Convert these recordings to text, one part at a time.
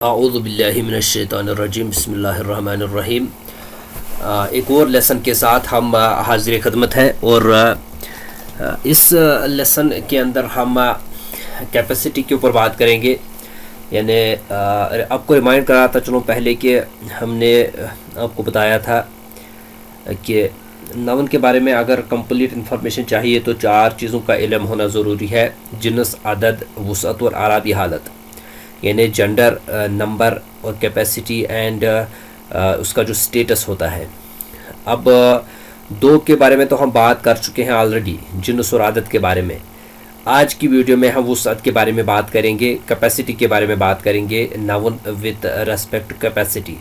اعوذ باللہ من الشیطان الرجیم بسم اللہ الرحمن الرحیم۔ ایک اور لیسن کے ساتھ ہم حاضر خدمت ہیں، اور اس لیسن کے اندر ہم کیپیسٹی کے اوپر بات کریں گے۔ یعنی آپ کو ریمائنڈ کراتا چلوں پہلے کہ ہم نے آپ کو بتایا تھا کہ نون کے بارے میں اگر کمپلیٹ انفارمیشن چاہیے تو 4 چیزوں کا علم ہونا ضروری ہے: جنس، عدد، وسعت اور اعرابی حالت، یعنی جنڈر، نمبر اور کیپیسٹی اینڈ اس کا جو سٹیٹس ہوتا ہے۔ اب 2 کے بارے میں تو ہم بات کر چکے ہیں آلریڈی، جنس اور عدد کے بارے میں۔ آج کی ویڈیو میں ہم وسعت کے بارے میں بات کریں گے، کیپیسٹی کے بارے میں بات کریں گے، ناون وتھ ریسپیکٹ کیپیسٹی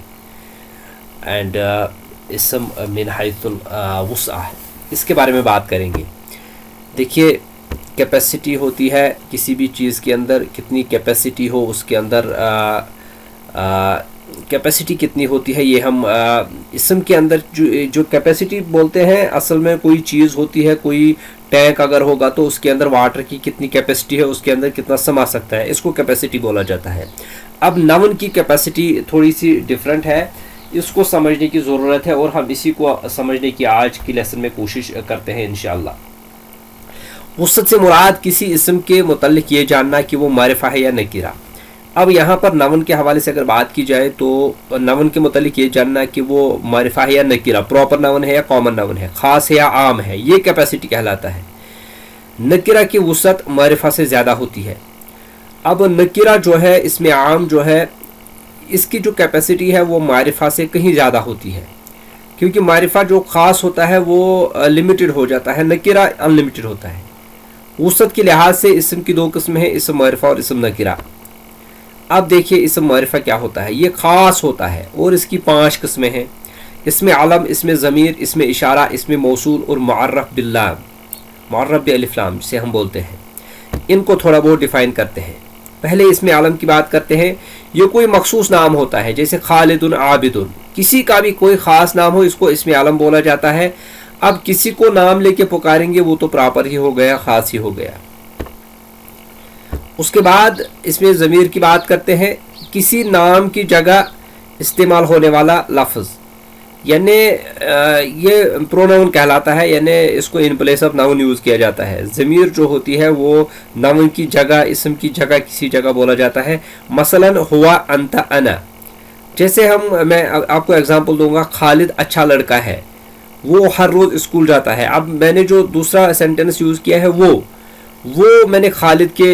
اینڈ اسم من حیث الوسعہ، اس کے بارے میں بات کریں گے۔ دیکھیے، کیپیسٹی ہوتی ہے کسی بھی چیز کے اندر، کتنی کیپیسٹی ہو اس کے اندر، کیپیسٹی کتنی ہوتی ہے یہ ہم اسم کے اندر جو کیپیسٹی بولتے ہیں، اصل میں کوئی چیز ہوتی ہے، کوئی ٹینک اگر ہوگا تو اس کے اندر واٹر کی کتنی کیپیسٹی ہے، اس کے اندر کتنا سما سکتا ہے، اس کو کیپیسٹی بولا جاتا ہے۔ اب نون کی کیپیسٹی تھوڑی سی ڈیفرنٹ ہے، اس کو سمجھنے کی ضرورت ہے، اور ہم اسی کو سمجھنے کی آج کی لیسن میں کوشش کرتے ہیں انشاءاللہ۔ وسعت سے مراد کسی اسم کے متعلق یہ جاننا کہ وہ معرفہ ہے یا نکرہ۔ اب یہاں پر نون کے حوالے سے اگر بات کی جائے تو نون کے متعلق یہ جاننا کہ وہ معرفہ ہے یا نکرہ، پراپر نون ہے یا کامن نون ہے، خاص ہے یا عام ہے، یہ کیپیسٹی کہلاتا ہے۔ نکرہ کی وسعت معرفہ سے زیادہ ہوتی ہے۔ اب نکرہ جو ہے، اس میں عام جو ہے، اس کی جو کیپیسٹی ہے وہ معرفہ سے کہیں زیادہ ہوتی ہے، کیونکہ معرفہ جو خاص ہوتا ہے وہ لمیٹڈ ہو جاتا ہے، نکرہ ان لمیٹڈ ہوتا ہے۔ وسعت کے لحاظ سے اسم کی 2 قسمیں ہیں، اسم معرفہ اور اسم نکرہ۔ اب دیکھیے اسم معرفہ کیا ہوتا ہے، یہ خاص ہوتا ہے، اور اس کی 5 قسمیں ہیں: اسم علم، اسم ضمیر، اسم اشارہ، اسم موصول اور معرف باللام، معرف بالف لام جسے ہم بولتے ہیں۔ ان کو تھوڑا بہت ڈیفائن کرتے ہیں۔ پہلے اسم علم کی بات کرتے ہیں۔ یہ کوئی مخصوص نام ہوتا ہے، جیسے خالد، عابد، کسی کا بھی کوئی خاص نام ہو، اس کو اسم علم بولا جاتا ہے۔ اب کسی کو نام لے کے پکاریں گے وہ تو پراپر ہی ہو گیا، خاص ہی ہو گیا۔ اس کے بعد اس میں ضمیر کی بات کرتے ہیں، کسی نام کی جگہ استعمال ہونے والا لفظ، یعنی یہ پروناؤن کہلاتا ہے، یعنی اس کو in place of noun use کیا جاتا ہے۔ ضمیر جو ہوتی ہے وہ ناؤن کی جگہ، اسم کی جگہ کسی جگہ بولا جاتا ہے۔ مثلا ہوا، انت، انا، جیسے میں آپ کو اگزامپل دوں گا، خالد اچھا لڑکا ہے، وہ ہر روز اسکول جاتا ہے۔ اب میں نے جو دوسرا سینٹنس یوز کیا ہے وہ میں نے خالد کے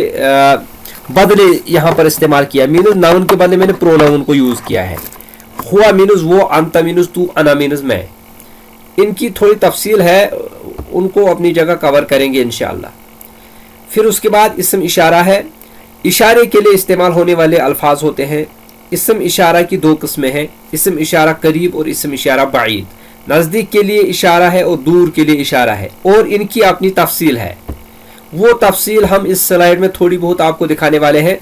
بدلے یہاں پر استعمال کیا، مینز ناؤن کے بدلے میں نے پروناؤن کو یوز کیا ہے۔ ہوا مینز وہ، انت مینز تو، انا مینز میں۔ ان کی تھوڑی تفصیل ہے، ان کو اپنی جگہ کور کریں گے انشاءاللہ۔ پھر اس کے بعد اسم اشارہ ہے۔ اشارے کے لیے استعمال ہونے والے الفاظ ہوتے ہیں۔ اسم اشارہ کی 2 قسمیں ہیں: اسم اشارہ قریب اور اسم اشارہ بعید۔ نزدیک کے لیے اشارہ ہے اور دور کے لیے اشارہ ہے، اور ان کی اپنی تفصیل ہے۔ وہ تفصیل ہم اس سلائیڈ میں تھوڑی بہت آپ کو دکھانے والے ہیں۔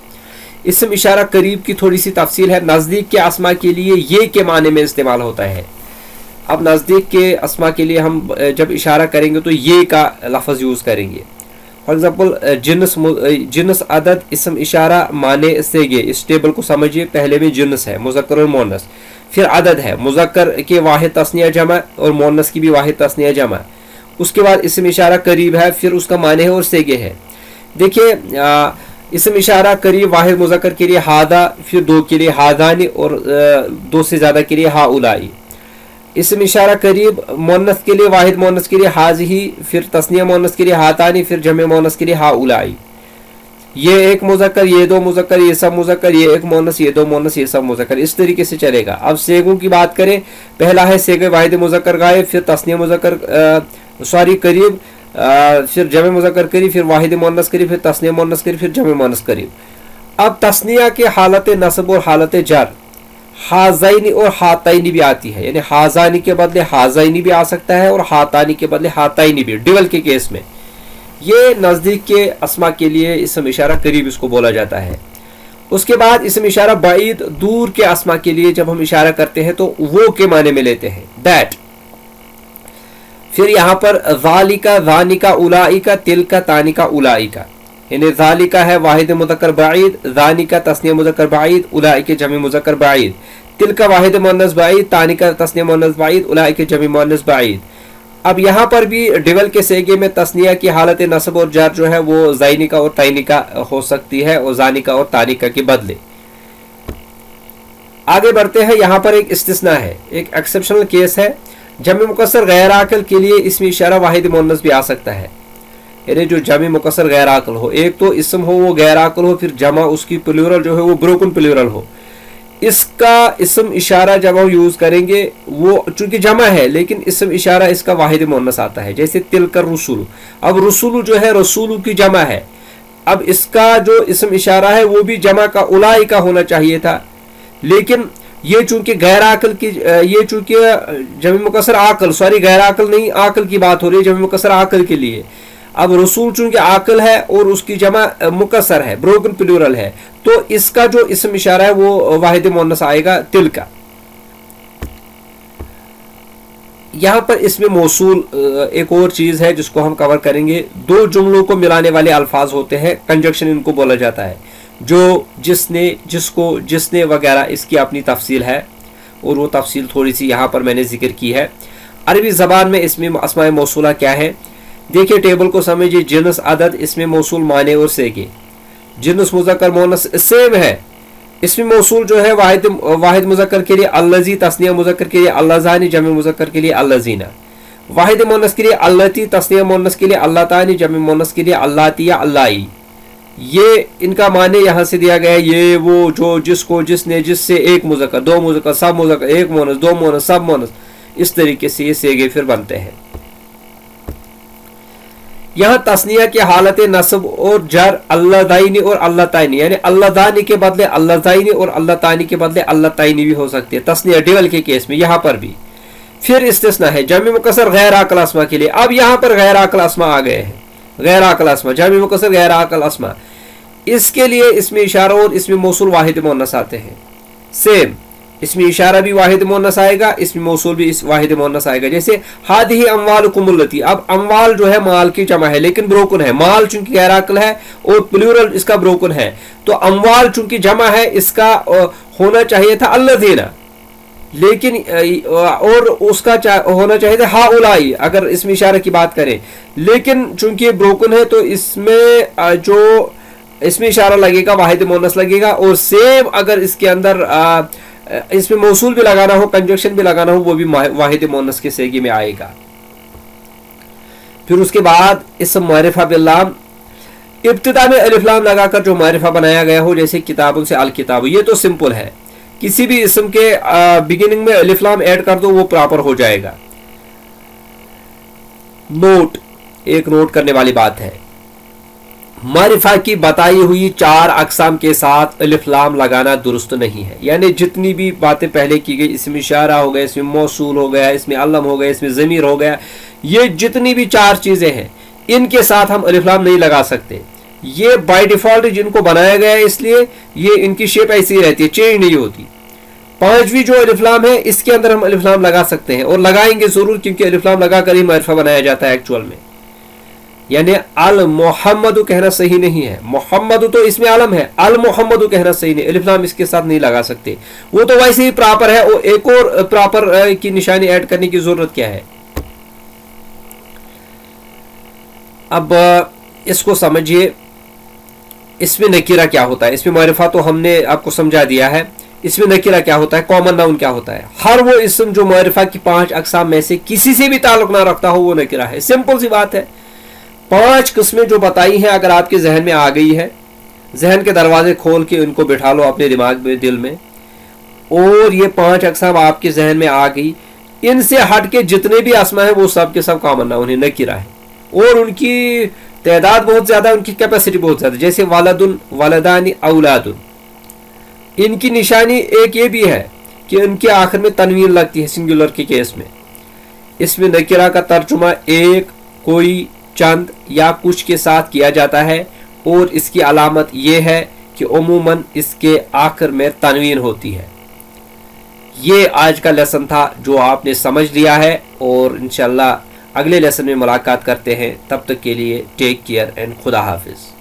اسم اشارہ قریب کی تھوڑی سی تفصیل ہے۔ نزدیک کے اسما کے لیے یہ کے معنی میں استعمال ہوتا ہے۔ اب نزدیک کے اسما کے لیے ہم جب اشارہ کریں گے تو یہ کا لفظ یوز کریں گے۔ فار ایگزامپل جنس، عدد، اسم اشارہ، معنی سیگے۔ اس ٹیبل کو سمجھیے، پہلے میں جنس ہے، مذکر اور مؤنث، پھر عدد ہے، مذکر کے واحد تثنیہ جمع اور مؤنث کی بھی واحد تثنیہ جمع۔ اس کے بعد اسم اشارہ قریب ہے، پھر اس کا معنی ہے اور سیگے ہے۔ دیکھیے، اسم اشارہ قریب واحد مذکر کے لیے ہاذا، پھر 2 کے لیے ہاذانی، اور 2 سے زیادہ کے لیے ہاؤلائی۔ اسم اشارہ قریب مؤنث کے لیے واحد مؤنث کے لیے ہاذہی، پھر تثنیہ مؤنث کے لیے ہاتانی، پھر جمع مؤنث کے لیے ہاؤلائی۔ یہ ایک مذکر، یہ 2 مذکر، یہ سب مذکر، یہ ایک مؤنث، یہ 2 مؤنث، یہ سب مذکر، اس طریقے سے چلے گا۔ اب سیگوں کی بات کریں، پہلا ہے سیگے واحد مذکر غائب، پھر تثنیہ مذکر قریب، پھر جمع مذکر قریب، پھر واحد مؤنث قریب، پھر تثنیہ مؤنث قریب، پھر جمع مؤنث قریب۔ اب تثنیہ کے حالت نصب اور حالت جر ہازینی اور ہاتینی بھی آتی ہے، یعنی ہازانی کے بدلے ہازینی بھی آ سکتا ہے، اور ہاتانی کے بدلے ہاتینی بھی، ڈبل کے کیس میں۔ یہ نزدیک کے اسما کے لیے اسم اشارہ قریب اس کو بولا جاتا ہے۔ اس کے بعد اسم اشارہ بعید، دور کے اسما کے لیے جب ہم اشارہ کرتے ہیں تو وہ کے معنی میں لیتے ہیں، دیٹ۔ پھر یہاں پر ذالکا، ذانکا، اولائکا، تلکا، تانکا، اولائکا، यानी ज़ालिका है वाहिद मुज़क्कर बाइद, ज़ानिका तस्निया मुज़क्कर बाइद, उलाइके जमी मुज़क्कर बाइद, तिलका वाहिद मुअन्नस बाइद, तानिका तस्निया मुअन्नस बाइद, उलाइके जमी मुअन्नस बाइद। अब यहाँ पर भी डिवल के सेगे में तस्निया की हालत नस्ब और जर जो है वो ज़ाइनिका और ताइनिका हो सकती है और ज़ानिका और तानिका के बदले। आगे बढ़ते हैं, यहाँ पर एक इस्तिस्ना है, एक एक्सेप्शनल केस है। जमी मुकस्सर गैर आकल के लिए इसमें इशारा वाहिद मुअन्नस भी आ सकता है, यानी जो जमी मुकस्सर गैर आकल हो, एक तो इसम हो वो गैर आकल हो, फिर जमा उसकी प्लूरल जो है वो ब्रोकन प्लूरल हो। इसका इसम इशारा जब हम यूज करेंगे वो चूंकि जमा है लेकिन इसम इशारा इसका वाहिद मुअन्नस आता है, जैसे तिलकर रसूल। अब रसूल जो है रसूल की जमा है, अब इसका जो इसम इशारा है वो भी जमा का उलाई का होना चाहिए था, लेकिन ये चूंकि गैर आकल की, ये चूंकि जमी मुकस्सर आकल, सॉरी गैर आकल नहीं आकल की बात हो रही है, जमी मुकस्सर आकल के लिए। अब रसूल चूंकि आकल है और उसकी जमा मुकस्सर है, ब्रोकन प्लूरल है, तो इसका जो इसम इशारा है वो वाहिद मुअन्नस आएगा तिल का। यहां पर इसमें मौसूल एक और चीज है जिसको हम कवर करेंगे। दो जुमलों को मिलाने वाले अल्फाज होते हैं, कंजक्शन इनको बोला जाता है, जो जिसने, जिसको, जिसने वगैरह, इसकी अपनी तफसील है और वो तफसील थोड़ी सी यहाँ पर मैंने जिक्र की है। अरबी ज़बान में इसमें अस्माए मौसूला क्या है, देखिए टेबल को समझिए। जिन्स, अदद, इसमें मौसूल, माने और सेगे। जिन्स मुज़क्कर मुअन्नस सेम है, इसमें मौसूल जो है वाहिद मुज़क्कर के लिए अल्लज़ी, तस्निया मुज़क्कर के लिए अल्लज़ानी, जमी मुज़क्कर के लिए अल्लज़ीना। वाहिद मुअन्नस के लिए अल्लती, तस्निया मुअन्नस के लिए अल्लातानी, जमी मुअन्नस के लिए अल्लाती या अल्लाई। ये इनका माने यहाँ से दिया गया है, ये वो जो, जिसको, जिसने, जिससे, एक मुज़क्कर, दो मुज़क्कर, सब मुज़क्कर, एक मुअन्नस, दो मुअन्नस, सब मुअन्नस, इस तरीके से ये सेगे फिर बनते हैं। यहाँ तस्निया की हालत नस्ब और जर अल्लादाइनी और अल्लाताइनी, यानी अल्लादानी के बदले अल्लादाइनी और अल्लातानी के बदले अल्लाताइनी भी हो सकती है तस्निया डिवल के केस में। यहाँ पर भी फिर इस्तिस्ना है जमी मुकस्सर गैर आकल अस्मा के लिए। अब यहाँ पर गैर आकल अस्मा आ गए हैं, गैर आकल अस्मा, जमी मुकस्सर गैर आकल अस्मा, इसके लिए इसमें इशारा और इसमें मौसूल वाहिद मुअन्नस आते हैं। सेम इसमें इशारा भी वाहिद मुअन्नस आएगा, इसमें मौसूल भी इस वाहिद मुअन्नस आएगा। जैसे हादिही अम्वालुकुमुल्लती, अब अम्वाल जो है माल की जमा है लेकिन ब्रोकन है, माल चूंकि गैर आकल है और प्लूरल इसका ब्रोकन है, तो अम्वाल चूंकि जमा है इसका होना चाहिए था अल्लज़ीना, लेकिन और उसका होना चाहिए था हाउलाई अगर इसमें इशारे की बात करें, लेकिन चूंकि ब्रोकन है तो इसमें जो इसमें इशारा लगेगा वाहिद मुअन्नस लगेगा। और सेम अगर इसके अंदर इसमें मौसूल भी लगाना हो, कंजक्शन भी लगाना हो, वो भी वाहिद मुअन्नस के सेगे में आएगा। फिर उसके बाद इसम मारिफा बिल्लाम, इब्तिदा में अलिफ लाम लगाकर जो मारिफा बनाया गया हो, जैसे किताबों से अल किताब, ये तो सिंपल है, किसी भी इसम के बिगिनिंग में अलिफ लाम ऐड कर दो वो प्रॉपर हो जाएगा। नोट, एक नोट करने वाली बात है, मारिफा की बताई हुई 4 अक़साम के साथ अलिफ लाम लगाना दुरुस्त नहीं है। यानी जितनी भी बातें पहले की गई, इसमें इशारा हो गया, इसमें मौसूल हो गया, इसमें अल्लम हो गया, इसमें ज़मीर हो गया, ये जितनी भी 4 चीज़ें हैं इनके साथ हम अलिफ लाम नहीं लगा सकते। ये बाय डिफ़ॉल्ट जिनको बनाया गया है इसलिए ये इनकी शेप ऐसी रहती है, चेंज नहीं होती। 5वीं जो अलिफ लाम है इसके अंदर हम अलिफ लाम लगा सकते हैं और लगाएंगे ज़रूर, क्योंकि अलिफ लाम लगा कर ही मारिफा बनाया जाता है एक्चुअल में। यानी अल मोहम्मदु कहना सही नहीं है, मोहम्मदु तो इसमें आलम है, अल मोहम्मदु कहना सही नहीं, अलिफ लाम इसके साथ नहीं लगा सकते, वो तो वैसे ही प्रॉपर है। और एक और प्रॉपर की निशानी ऐड करने की जरूरत क्या है। अब इसको समझिए, इसमें नकीरा क्या होता है। इसमें मारिफा तो हमने आपको समझा दिया है, इसमें नकीरा क्या होता है, कॉमन नाउन क्या होता है। हर वो इसम जो मारिफा की 5 अक़साम में से किसी से भी ताल्लुक ना रखता हो वो नकीरा है। सिंपल सी बात है। 5 किस्में जो बताई हैं अगर आपके जहन में आ गई है, जहन के दरवाजे खोल के उनको बिठा लो अपने दिमाग में, दिल में, और ये 5 अक़साम आपके जहन में आ गई, इनसे हट के जितने भी अस्मा है वो सब के सब कॉमन नाउन है, नकीरा है, और उनकी तादाद बहुत ज़्यादा, उनकी कैपेसिटी बहुत ज़्यादा। जैसे वालदुन, वालदानी, औलादुन, इनकी निशानी एक ये भी है कि उनके आखिर में तनवीन लगती है सिंगुलर के केस में। इसमें नकीरा का तर्जुमा एक, कोई, चंद या कुछ के साथ किया जाता है, और इसकी अलामत यह है कि उमूमन इसके आखिर में तनवीन होती है। ये आज का लेसन था जो आपने समझ लिया है, और इंशाअल्लाह अगले लेसन में मुलाकात करते हैं। तब तक के लिए टेक केयर एंड खुदा हाफिज़।